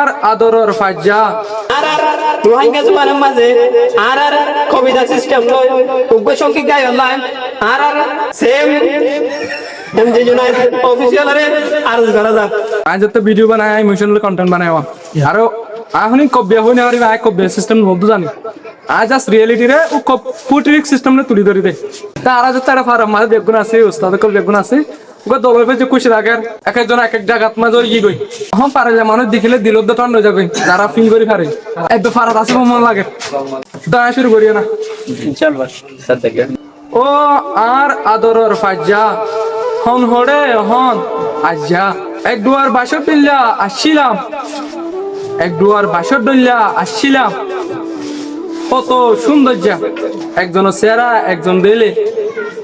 আর আদরর ফাজ্জা রোহিঙ্গা জমানার মাঝে আর কবিতা সিস্টেম লয় উগ্র সংখ্যক গায় অনলাইন আর সেম এমজি ইউনাইটেড অফিসিয়াল রে আর করা যায় আজ তো ভিডিও বানায় ইমোশনাল কন্টেন্ট বানায় আরো আহনি কব্য হইনি আর আই কব্য সিস্টেম বলতো জানি আজ আস রিয়েলিটি রে ও পুটরিক সিস্টেম নে তুলি ধরি দে তা আর আজ তারা ফারাম মাঝে বেগুন আছে উস্তাদ কল বেগুন আছে গো দলের যে খুশি রাখার এক একজন এক এক জায়গাত মাঝে ই গই এখন পারে মানুষ দেখিলে দিল তো ঠান্ডা যাবে যারা ফিল করি পারে একদম ফারাত আছে মন লাগে দয়া শুরু করিও না ইনশাআল্লাহ সাদ্দাকে ও আর আদরর ফাজ্জা হন হড়ে হন আজ্জা এক দুয়ার বাসর দিল্লা আসছিলাম এক দুয়ার বাসর দিল্লা আসছিলাম কত সৌন্দর্য একজন সেরা একজন দিলে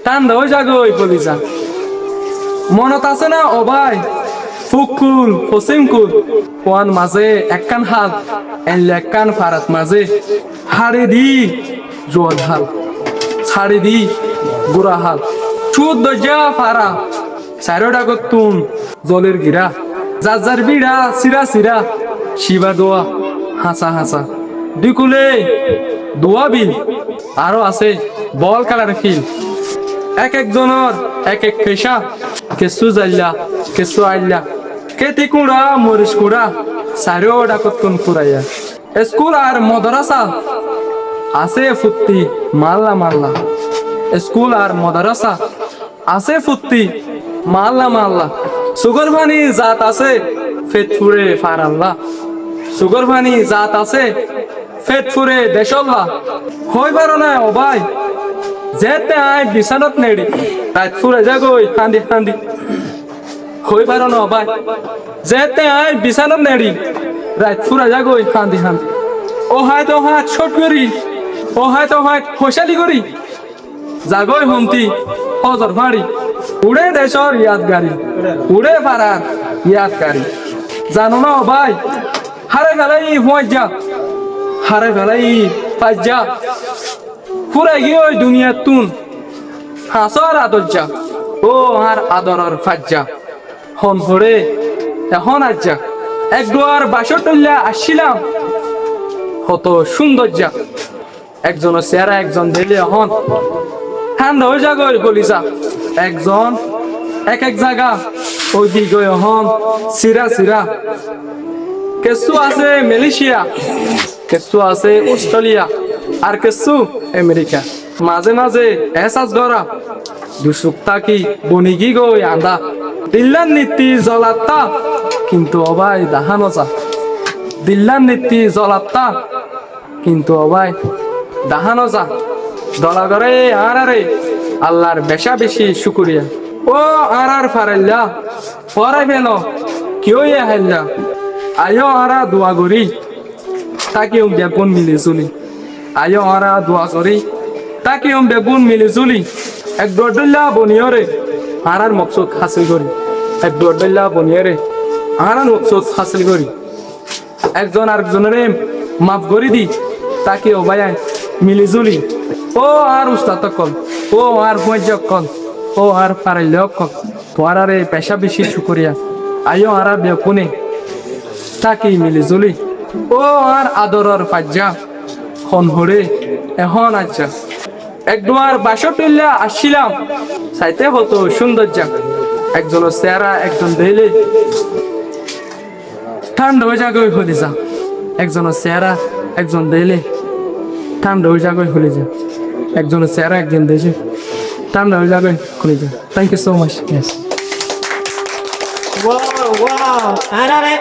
ঠান্ডা হয়ে যাগো ওই বলিসা মনত আছে না ও ভাই ফুকুল ফসিমকুল কোয়ান মাঝে একখান হাল এনলে একখান ফারাত মাঝে হাড়ে দি জোয়ান হাল ছাড়ে দি গুড়া হাল চুদ দরজা ফারা চারোটা করতুন জলের গিরা যার বিড়া সিরা সিরা শিবা দোয়া হাসা হাসা দুকুলে দোয়া বিল আরো আছে বল কালার ফিল এক একজনের এক এক পেশা কেসু জাল্লা কেসু আল্লা কেতি কুড়া মরিচ কুড়া চারোটা করতুন ফুরাইয়া স্কুল আর মদরাসা আছে ফুত্তি মাল্লা মাল্লা স্কুল আর মাদ্রাসা আছে ফুত্তি মাল্লা মাল্লা সুগর ভানি জাত আছে ফেতফুরে ফারাল্লাহ সুগর ভানি জাত আছে ফেতফুরে দেশল্লাহ হই পারো না ও ভাই যেতে আই বিছানত নেড়ি রাত ফুরে যাগই হান্দি হান্দি হই পারো না ও ভাই যেতে আই বিছানত নেড়ি রাত ফুরে যাগই হান্দি হান্দি ও হয়তো হাত ছোট করি ও হয়তো হয় হোসালি করি জাগই হন্তি হজর ভাড়ি উড়ে দেশর ইয়াদগারি উড়ে ফারার ইয়াদগারি জানো না ও ভাই হারে ফেলাই হুঁজা হারে ফেলাই পাজ্জা ফুরাই গিয়ে ওই দুনিয়ার তুন হাসর আদরজা ও আর আদরর ফাজ্জা হন ভরে এখন আজ্জা এক দুয়ার বাসর টল্লা আসছিলাম কত সৌন্দর্যা একজন চেহারা একজন দিলে হন ঠান্ডা হয়ে যাগো বলিসা একজন এক এক জায়গা ওই দিকে হন সিরা সিরা কেসু আছে মালয়েশিয়া কেসু আছে অস্ট্রেলিয়া আর কেসু আমেরিকা মাঝে মাঝে এহসাস গরা দুসুক্তা কি বনিগি গই আন্দা দিল্লার নীতি জলাত্তা কিন্তু অবাই দাহানো যা দিল্লার নীতি জলাত্তা কিন্তু অবাই দাহানো যা দলা করে আর আরে আল্লাহর বেশা বেশি শুকুরিয়া ও আর ফারাইল্লা পরে বেন কেউ হাইল্লা আয়ো আরা দোয়া করি তাকে বেগুন মিলে চুলি আয়ো আরা দোয়া করি তাকে বেগুন মিলে চুলি এক দোয়ারডল্লা বনিয়রে আর মকসুদ হাসিল করি এক দোয়ারডল্লা বনিয়রে আর মকসুদ হাসিল করি একজন আরেকজনের মাফ করি দি তাকে অবায় মিলি জুলি ও আর উস্তাদ কল ও আর মজ্জক কল ও আর পারাইল কল তোমার আরে পেশা বেশি শুকরিয়া আয়ো আর বেকুনে তাকে মিলি জুলি ও আর আদরর ফাজ্জা হন হরে এখন আচ্ছা এক দুয়ার বাসর টুল্লা আসছিলাম চাইতে হতো সৌন্দর্যা একজন চেহারা একজন দেইলে ঠান্ডা হয়ে যাগই হলে যা একজন চেহারা একজন দেইলে ঠান্ডা হয়ে যাগই হলে যা একজন চেহারা একজন দেশে ঠান্ডা হয়ে যাগই হলে যা thank you so much wow wow আরে